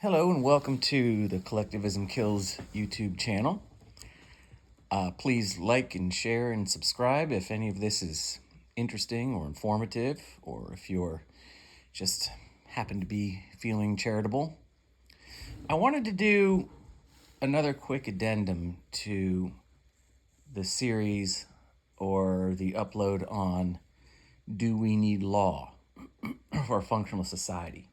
Hello and welcome to the Collectivism Kills YouTube channel. Please like and share and subscribe if any of this is interesting or informative, or if you're just happen to be feeling charitable. I wanted to do another quick addendum to the series or the upload on Do We Need Law for a Functional Society?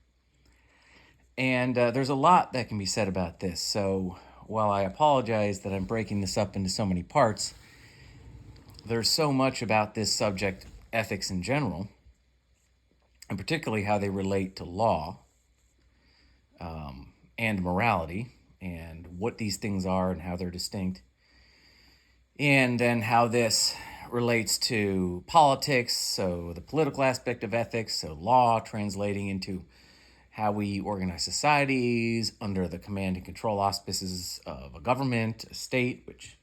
And there's a lot that can be said about this. So while I apologize that I'm breaking this up into so many parts, there's so much about this subject, ethics in general, and particularly how they relate to law and morality, and what these things are and how they're distinct, and then how this relates to politics, so the political aspect of ethics, so law translating into how we organize societies under the command and control auspices of a government, a state, which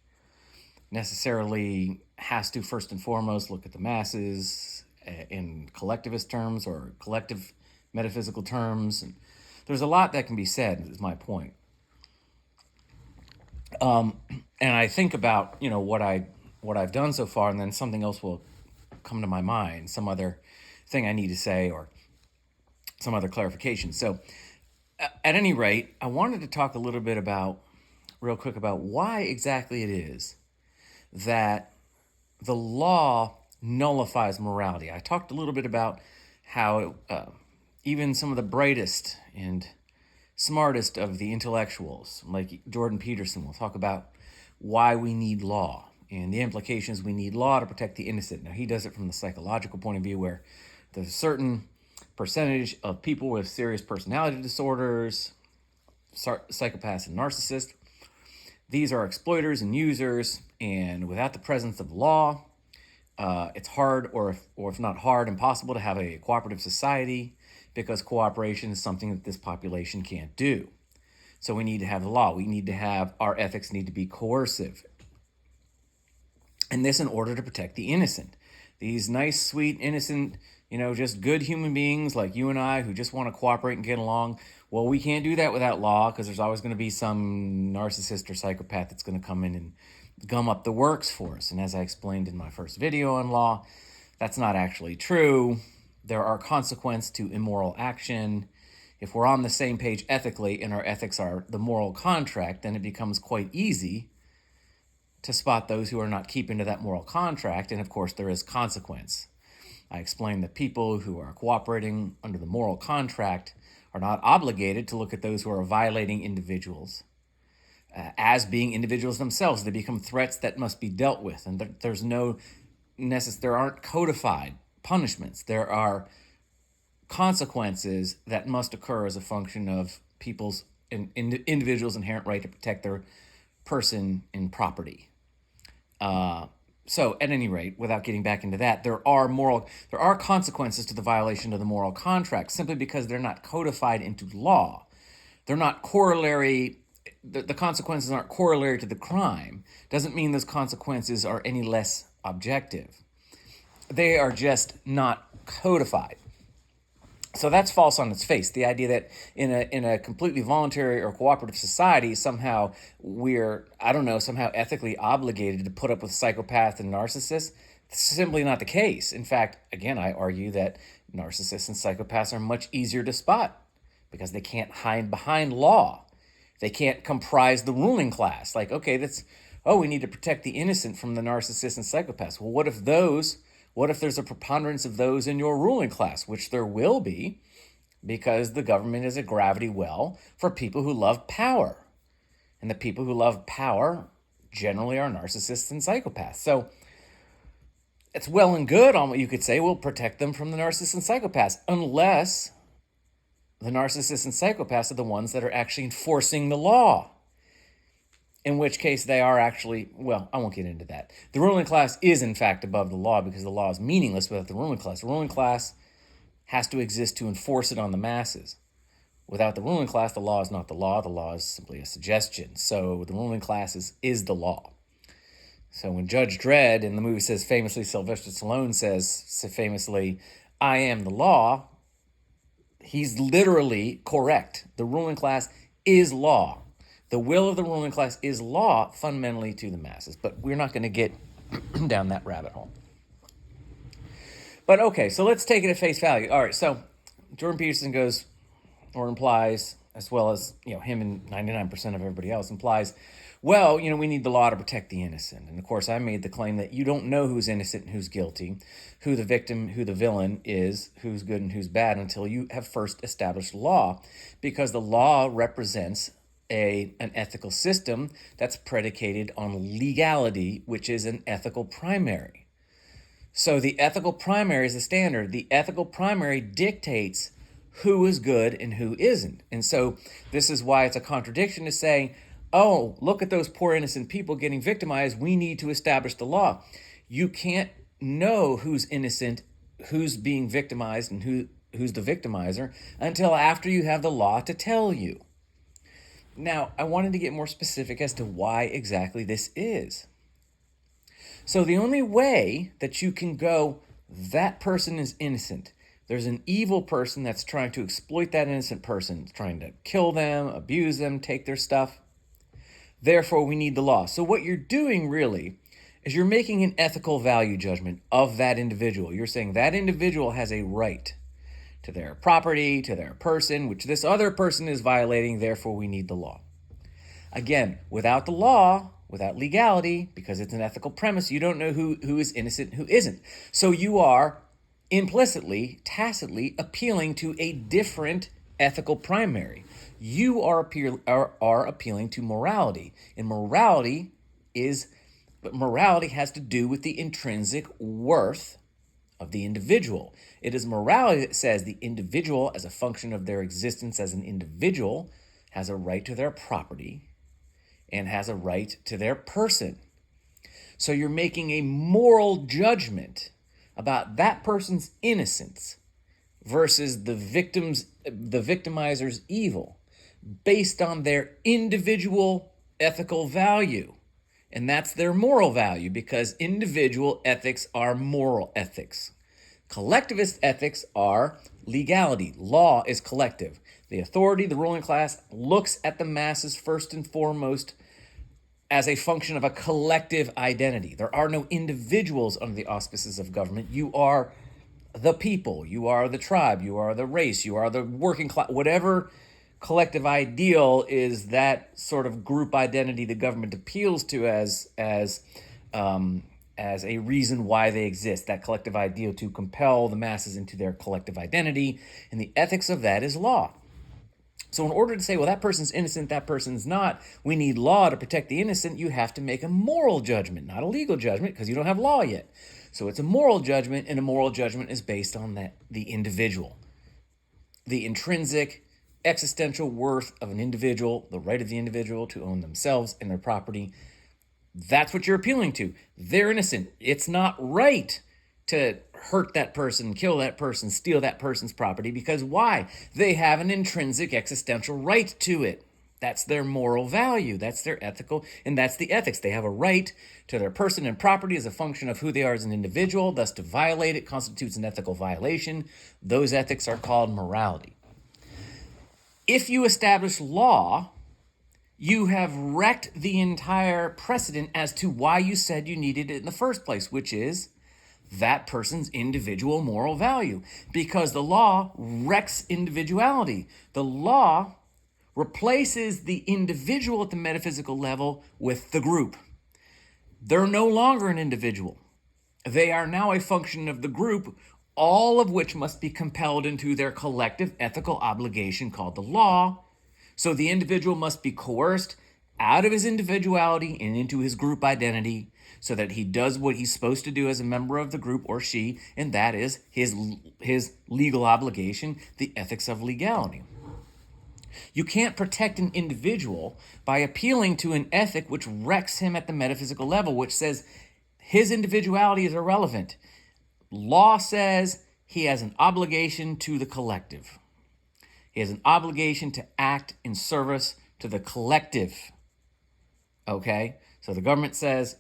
necessarily has to first and foremost look at the masses in collectivist terms or collective metaphysical terms. And there's a lot that can be said, is my point. And I think about, what I've done so far, and then something else will come to my mind, some other thing I need to say or some other clarification. So at any rate, I wanted to talk a little bit real quick about why exactly it is that the law nullifies morality. I talked a little bit about how even some of the brightest and smartest of the intellectuals, like Jordan Peterson, will talk about why we need law and the implications we need law to protect the innocent. Now, he does it from the psychological point of view, where there's a certain percentage of people with serious personality disorders, psychopaths and narcissists. These are exploiters and users, and without the presence of law, it's hard, or if not hard, impossible to have a cooperative society, because cooperation is something that this population can't do. So we need to have the law. We need to have, our ethics need to be coercive. And this in order to protect the innocent. These nice, sweet, innocent, just good human beings like you and I who just want to cooperate and get along. Well, we can't do that without law, because there's always going to be some narcissist or psychopath that's going to come in and gum up the works for us. And as I explained in my first video on law, that's not actually true. There are consequences to immoral action. If we're on the same page ethically and our ethics are the moral contract, then it becomes quite easy to spot those who are not keeping to that moral contract. And of course, there is consequence. I explained that people who are cooperating under the moral contract are not obligated to look at those who are violating individuals as being individuals themselves. They become threats that must be dealt with, and there aren't codified punishments. There are consequences that must occur as a function of people's individuals' inherent right to protect their person and property. So at any rate, without getting back into that, there are consequences to the violation of the moral contract, simply because they're not codified into law. They're not corollary. The consequences aren't corollary to the crime. Doesn't mean those consequences are any less objective. They are just not codified. So that's false on its face. The idea that in a completely voluntary or cooperative society, somehow we're, somehow ethically obligated to put up with psychopaths and narcissists, it's simply not the case. In fact, again, I argue that narcissists and psychopaths are much easier to spot because they can't hide behind law. They can't comprise the ruling class. Like, okay, we need to protect the innocent from the narcissists and psychopaths. Well, what if there's a preponderance of those in your ruling class, which there will be, because the government is a gravity well for people who love power. And the people who love power generally are narcissists and psychopaths. So it's well and good on what you could say, we'll protect them from the narcissists and psychopaths, unless the narcissists and psychopaths are the ones that are actually enforcing the law. In which case they are actually, I won't get into that. The ruling class is in fact above the law, because the law is meaningless without the ruling class. The ruling class has to exist to enforce it on the masses. Without the ruling class, the law is not the law. The law is simply a suggestion. So the ruling class is the law. So when Judge Dredd in the movie says famously, Sylvester Stallone says famously, I am the law, He's literally correct. The ruling class is law. The will of the ruling class is law fundamentally to the masses. But we're not going to get down that rabbit hole. But okay, so let's take it at face value. All right, so Jordan Peterson goes, or implies, as well as him and 99% of everybody else implies, well, we need the law to protect the innocent. And of course, I made the claim that you don't know who's innocent and who's guilty, who the victim, who the villain is, who's good and who's bad, until you have first established law, because the law represents an ethical system that's predicated on legality, which is an ethical primary. So the ethical primary is the standard. The ethical primary dictates who is good and who isn't. And so this is why it's a contradiction to say, oh, look at those poor innocent people getting victimized. We need to establish the law. You can't know who's innocent, who's being victimized, and who's the victimizer until after you have the law to tell you. Now, I wanted to get more specific as to why exactly this is. So the only way that you can go, that person is innocent, there's an evil person that's trying to exploit that innocent person, trying to kill them, abuse them, take their stuff. Therefore, we need the law. So what you're doing really is you're making an ethical value judgment of that individual. You're saying that individual has a right to their property, to their person, which this other person is violating. Therefore, we need the law. Again, without the law, without legality, because it's an ethical premise, you don't know who is innocent and who isn't. So you are implicitly, tacitly appealing to a different ethical primary. You are appealing to morality. And morality has to do with the intrinsic worth of the individual. It is morality that says the individual, as a function of their existence as an individual, has a right to their property and has a right to their person. So you're making a moral judgment about that person's innocence versus the victimizer's evil based on their individual ethical value. And that's their moral value, because individual ethics are moral ethics. Collectivist ethics are legality. Law is collective. The authority, the ruling class, looks at the masses first and foremost as a function of a collective identity. There are no individuals under the auspices of government. You are the people, you are the tribe, you are the race, you are the working class, whatever collective ideal is that sort of group identity the government appeals to as a reason why they exist, that collective ideal to compel the masses into their collective identity, and the ethics of that is law. So in order to say, well, that person's innocent, that person's not, we need law to protect the innocent, you have to make a moral judgment, not a legal judgment, because you don't have law yet. So it's a moral judgment, and a moral judgment is based on the individual. The intrinsic, existential worth of an individual, the right of the individual to own themselves and their property. That's what you're appealing to. They're innocent. It's not right to hurt that person, kill that person, steal that person's property, because why? They have an intrinsic existential right to it. That's their moral value. That's their ethical, and that's the ethics. They have a right to their person and property as a function of who they are as an individual. Thus, to violate it constitutes an ethical violation. Those ethics are called morality. If you establish law, you have wrecked the entire precedent as to why you said you needed it in the first place, which is that person's individual moral value, because the law wrecks individuality. The law replaces the individual at the metaphysical level with the group. They're no longer an individual. They are now a function of the group, all of which must be compelled into their collective ethical obligation called the law. So the individual must be coerced out of his individuality and into his group identity so that he does what he's supposed to do as a member of the group, or she, and that is his legal obligation, the ethics of legality. You can't protect an individual by appealing to an ethic which wrecks him at the metaphysical level, which says his individuality is irrelevant. Law says he has an obligation to the collective. He has an obligation to act in service to the collective. Okay? So the government says,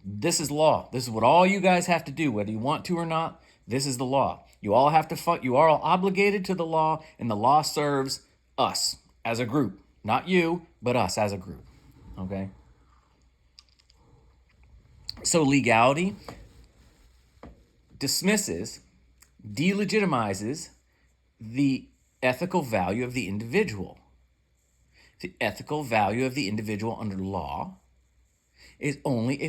this is law. This is what all you guys have to do, whether you want to or not. This is the law. You all have to you are all obligated to the law, and the law serves us as a group. Not you, but us as a group. Okay? So legality dismisses, delegitimizes the ethical value of the individual. The ethical value of the individual under law is only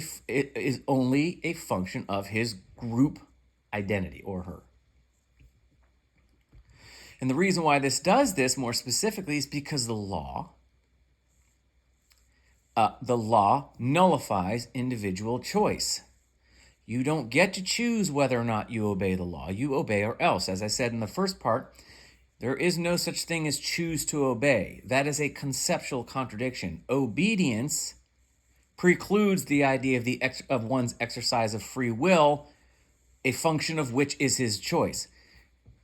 a function of his group identity, or her. And the reason why this does this more specifically is because the law nullifies individual choice. You don't get to choose whether or not you obey the law. You obey or else. As I said in the first part, there is no such thing as choose to obey. That is a conceptual contradiction. Obedience precludes the idea of one's exercise of free will, a function of which is his choice.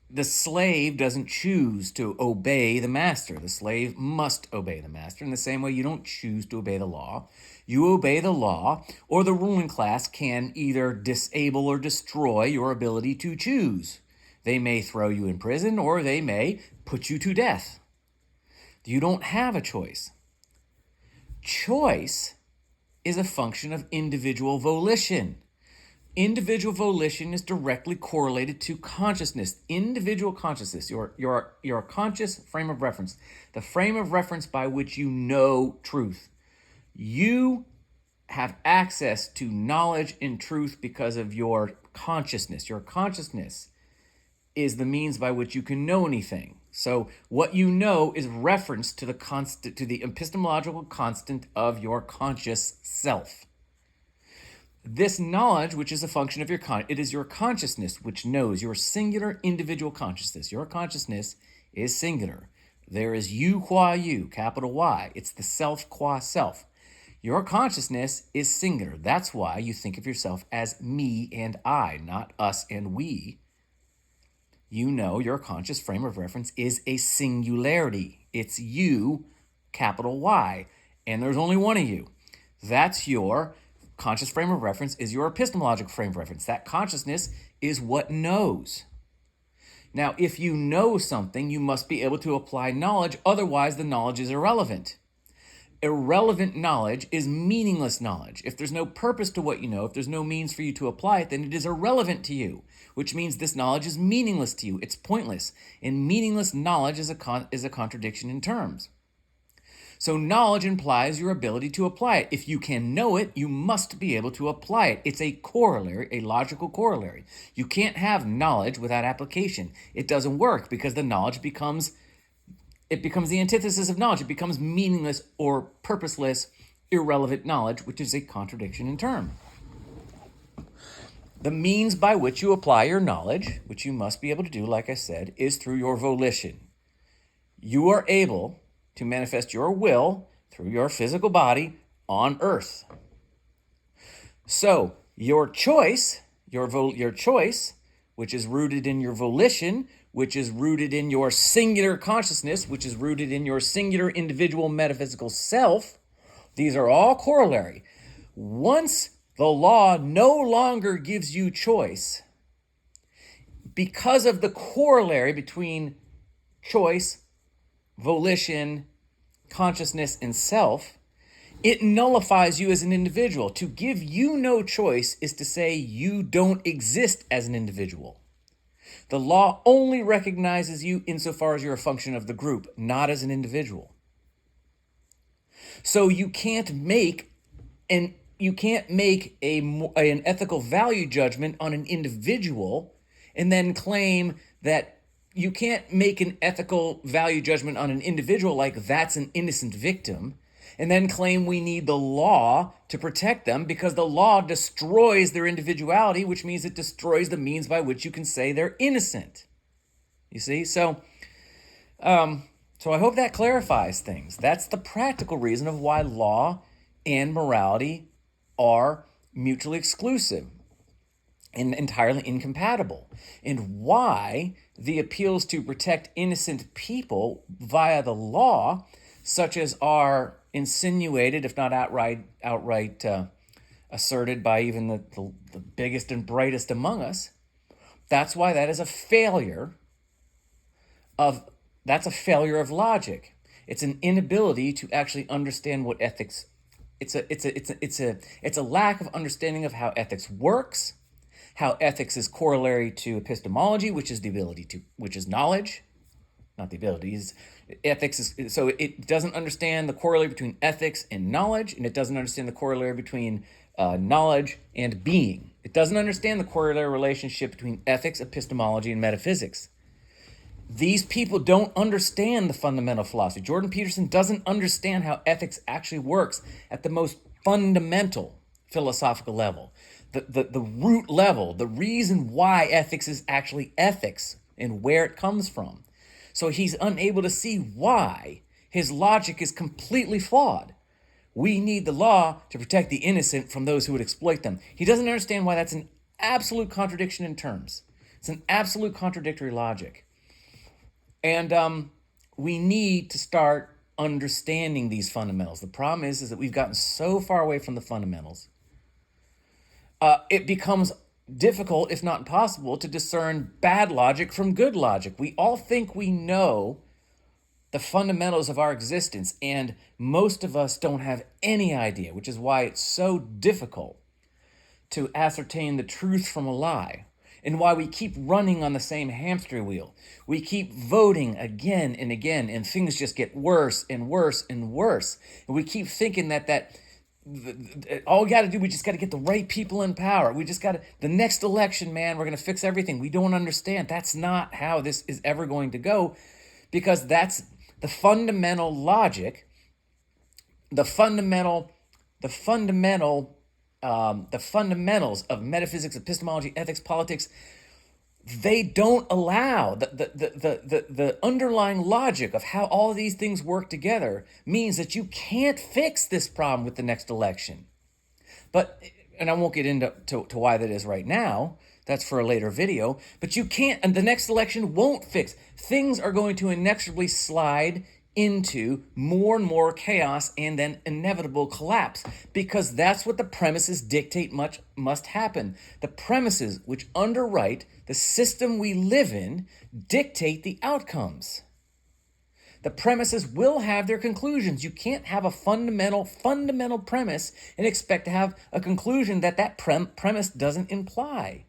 The slave doesn't choose to obey the master. The slave must obey the master. In the same way, you don't choose to obey the law. You obey the law, or the ruling class can either disable or destroy your ability to choose. They may throw you in prison, or they may put you to death. You don't have a choice. Choice is a function of individual volition. Individual volition is directly correlated to consciousness. Individual consciousness, your conscious frame of reference, the frame of reference by which you know truth. You have access to knowledge and truth because of your consciousness. Your consciousness is the means by which you can know anything. So what you know is reference to the epistemological constant of your conscious self. This knowledge, which is a function of it is your consciousness which knows, your singular individual consciousness. Your consciousness is singular. There is you qua you, capital Y. It's the self qua self. Your consciousness is singular. That's why you think of yourself as me and I, not us and we. You know your conscious frame of reference is a singularity. It's you, capital Y, and there's only one of you. That's your conscious frame of reference, is your epistemological frame of reference. That consciousness is what knows. Now, if you know something, you must be able to apply knowledge, otherwise the knowledge is irrelevant. Irrelevant knowledge is meaningless knowledge. If there's no purpose to what you know, if there's no means for you to apply it, then it is irrelevant to you, which means this knowledge is meaningless to you. It's pointless. And meaningless knowledge is a contradiction in terms. So knowledge implies your ability to apply it. If you can know it, you must be able to apply it. It's a corollary, a logical corollary. You can't have knowledge without application. It doesn't work because the knowledge becomes the antithesis of knowledge. It becomes meaningless or purposeless, irrelevant knowledge, which is a contradiction in term. The means by which you apply your knowledge, which you must be able to do, like I said, is through your volition. You are able to manifest your will through your physical body on earth. So your choice, which is rooted in your volition, which is rooted in your singular consciousness, which is rooted in your singular individual metaphysical self, these are all corollary. Once the law no longer gives you choice, because of the corollary between choice, volition, consciousness, and self, it nullifies you as an individual. To give you no choice is to say you don't exist as an individual. The law only recognizes you insofar as you're a function of the group, not as an individual. So you can't make an ethical value judgment on an individual and then claim that you can't make an ethical value judgment on an individual like that's an innocent victim and then claim we need the law to protect them, because the law destroys their individuality, which means it destroys the means by which you can say they're innocent. You see? So I hope that clarifies things. That's the practical reason of why law and morality are mutually exclusive and entirely incompatible, and why the appeals to protect innocent people via the law, such as are insinuated, if not outright asserted by even the biggest and brightest among us, That's why that is a failure of that's a failure of logic. It's an inability to actually understand what ethics. It's a lack of understanding of how ethics works, how ethics is corollary to epistemology, which is the ability to, which is knowledge, not the ability. Ethics is, so it doesn't understand the corollary between ethics and knowledge, and it doesn't understand the corollary between knowledge and being. It doesn't understand the corollary relationship between ethics, epistemology, and metaphysics. These people don't understand the fundamental philosophy. Jordan Peterson doesn't understand how ethics actually works at the most fundamental philosophical level, the root level, the reason why ethics is actually ethics and where it comes from. So he's unable to see why his logic is completely flawed. We need the law to protect the innocent from those who would exploit them. He doesn't understand why that's an absolute contradiction in terms. It's an absolute contradictory logic. And we need to start understanding these fundamentals. The problem is that we've gotten so far away from the fundamentals. It becomes difficult, if not impossible, to discern bad logic from good logic. We all think we know the fundamentals of our existence, and most of us don't have any idea, which is why it's so difficult to ascertain the truth from a lie, and why we keep running on the same hamster wheel. We keep voting again and again, and things just get worse and worse and worse. And we keep thinking that all we got to do, we just got to get the right people in power. We just got to, the next election, man, we're going to fix everything. We don't understand. That's not how this is ever going to go, because that's the fundamental logic, the fundamentals of metaphysics, epistemology, ethics, politics. They don't allow the underlying logic of how all of these things work together means that you can't fix this problem with the next election. But, and I won't get into to why that is right now. That's for a later video. But you can't, and the next election won't fix. Things are going to inexorably slide into more and more chaos and then inevitable collapse, because that's what the premises dictate must happen. The premises which underwrite the system we live in dictate the outcomes. The premises will have their conclusions. You can't have a fundamental premise and expect to have a conclusion that premise doesn't imply.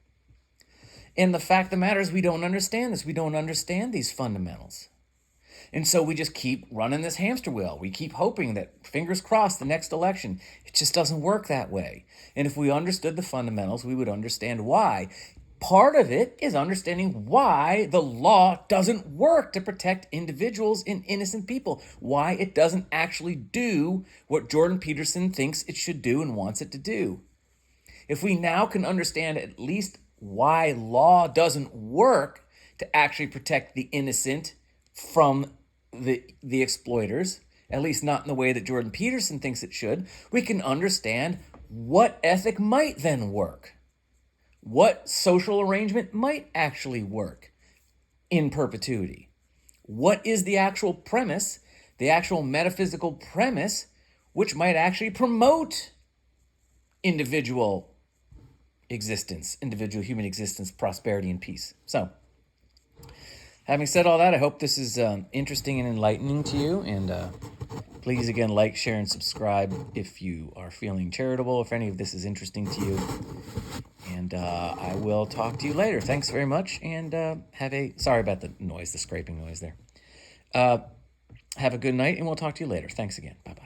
And the fact of the matter is, we don't understand this. We don't understand these fundamentals. And so we just keep running this hamster wheel. We keep hoping that, fingers crossed, the next election. It just doesn't work that way. And if we understood the fundamentals, we would understand why. Part of it is understanding why the law doesn't work to protect individuals and innocent people. Why it doesn't actually do what Jordan Peterson thinks it should do and wants it to do. If we now can understand at least why law doesn't work to actually protect the innocent from the exploiters, at least not in the way that Jordan Peterson thinks it should, we can understand what ethic might then work. What social arrangement might actually work in perpetuity. What is the actual premise, the actual metaphysical premise, which might actually promote individual existence, individual human existence, prosperity, and peace. So, having said all that, I hope this is interesting and enlightening to you. And please, again, like, share, and subscribe if you are feeling charitable, if any of this is interesting to you. And I will talk to you later. Thanks very much. And sorry about the noise, the scraping noise there. Have a good night, and we'll talk to you later. Thanks again. Bye-bye.